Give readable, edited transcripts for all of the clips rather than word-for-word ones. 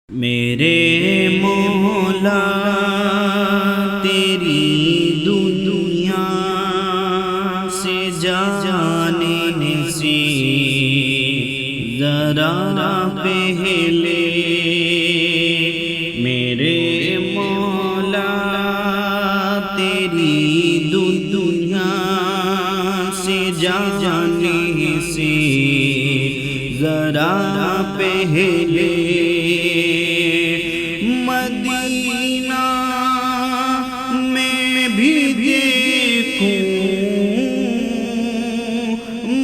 میرے مولا تیری دنیا سے جانے سے ذرا پہلے میرے مولا تیری دنیا سے جانے سے ذرا پہلے مدینہ میں بھی دیکھوں،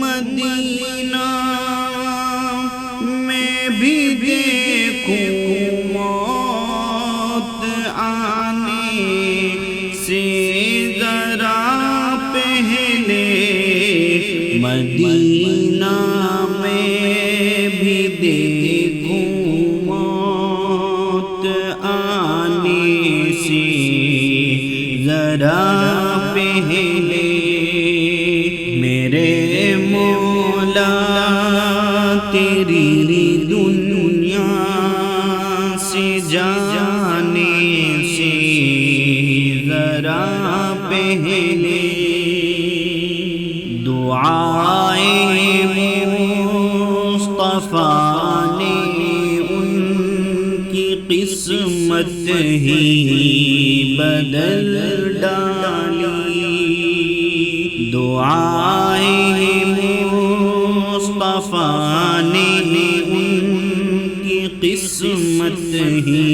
مدینہ میں بھی دیکھوں موت آنے سے ذرا پہلے، مدینہ میں بھی دیکھوں آنے سے ذرا پہلے میرے مولا تیری دنیا سے جانے سے ذرا پہلے دعائے مصطفیٰ قسمت ہی بدل ڈالی، دعائے مصطفیٰ نے ان کی قسمت ہی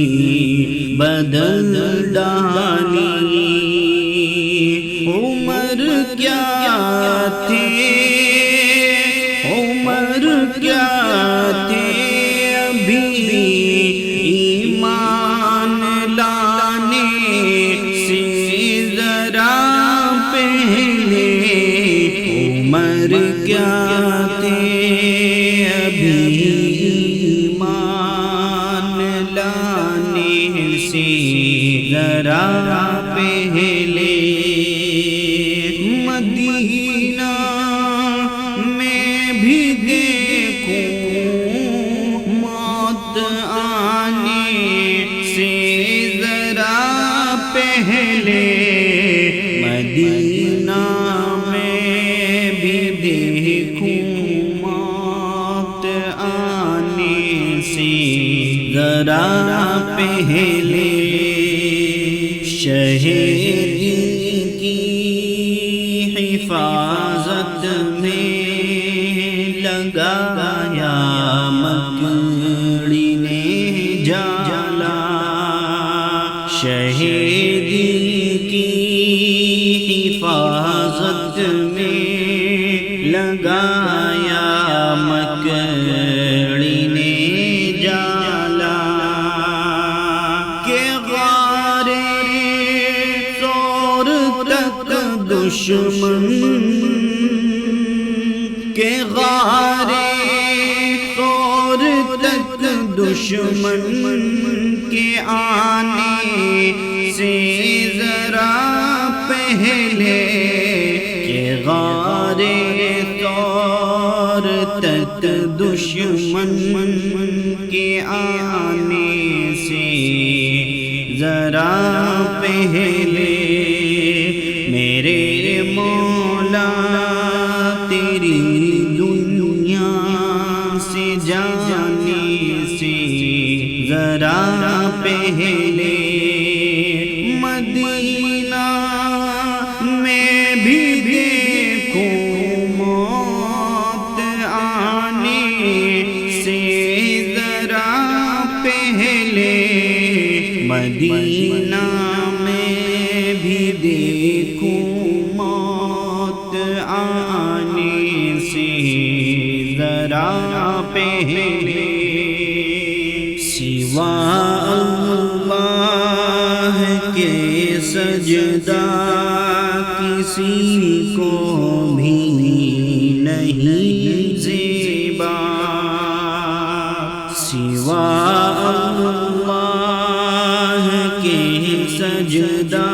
بدل ڈالی۔ عمر کیا تھے، عمر کیا تھے ابھی ایمان لانے سے ذرا پہلے، عمر کیا تھے ابھی ایمان لانے سے ذرا پہلے، مدینہ میں بھی دیکھوں موت آنے سے ذرا پہلے، مدینہ میں بھی دیکھوں موت آنے سے ذرا پہلے، شہید کی حفاظت میں لگایا مکڑی نے جالا، شہید کی حفاظت میں لگایا مکڑی نے جالا، کہ غارِ ثور تک دشمن، کہ غارِ ثور تک دشمن کے آنے سے ذرا پہلے، کہ غارِ ثور تک دشمن کے آنے سے ذرا پہلے میرے مولا تیری دنیا سے جانے سے ذرا پہلے، مدینہ میں بھی دیکھوں موت آنے سے ذرا پہلے، مدینہ میں بھی دیکھوں موت آنے سے ذرا پہلے، سوا اللہ کے سجدہ کسی کو بھی نہیں زیبا، سوا اللہ کے سجدہ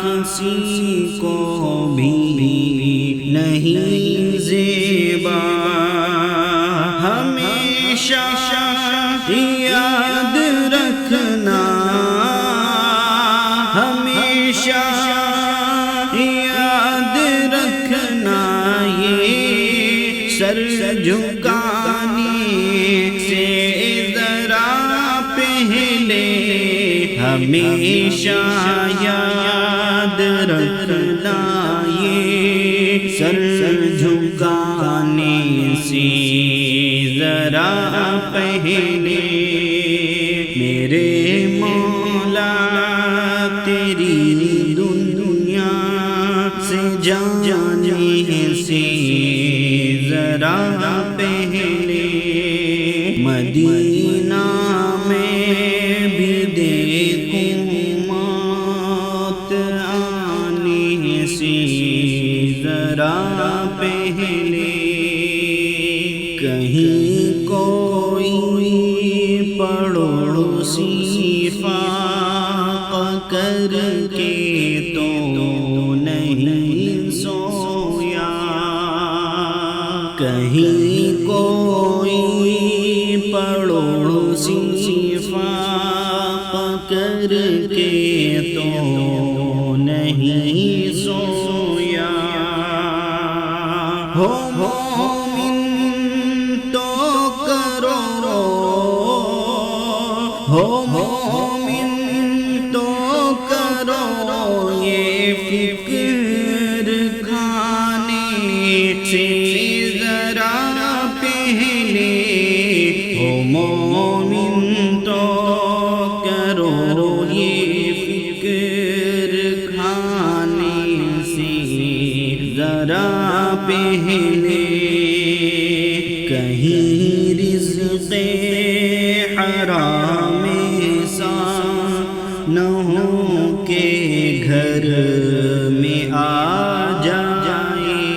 کسی کو بھی نہیں زیبا، ہمیشہ یاد پہلے ہمیشہ یاد رکھنا یہ سر جھکانے سے ذرا پہلے میرے مولا تیری دنیا سے جانے سے ذرا پہلے مدینہ میں بھی دیکھوں موت آنے سے ذرا پہلے کہیں کوئی پڑوسی فاق کر کے تو نہیں سویا کہیں کوئی پڑوسی فاق کر کے تو نہیں سویا ہو مومن تو کرو ہو مومن تو کرو یہ فکر کھانے سے ذرا پہلے ہو مومن تو کرو یہ فکر کھانے سے ذرا پہلے کہیں رزق حرام سا نہ ہو کہ گھر میں آ جائے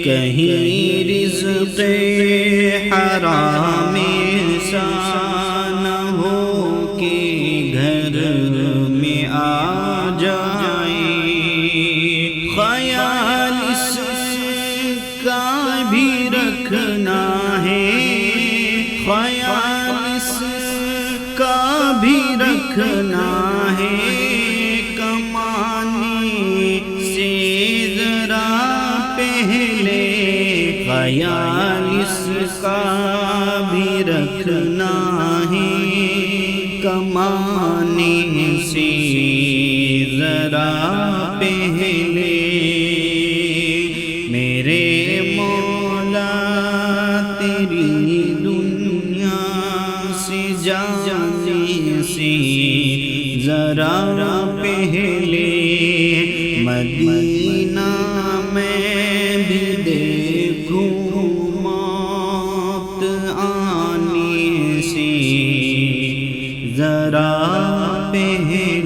کہیں رزق حرام سا نہ ہو کہ گھر میں آ جائے خیال اس کا بھی رکھنا ہے خیال اس کا بھی رکھنا ہے کمانے سے ذرا پہلے خیال اس کا بھی رکھنا ہے کمانے سے ذرا پہلے میرے مولا تیری دنیا سے جانے سے ذرا پہلے مدینہ میں بھی دیکھوں موت آنے سے ذرا پہلے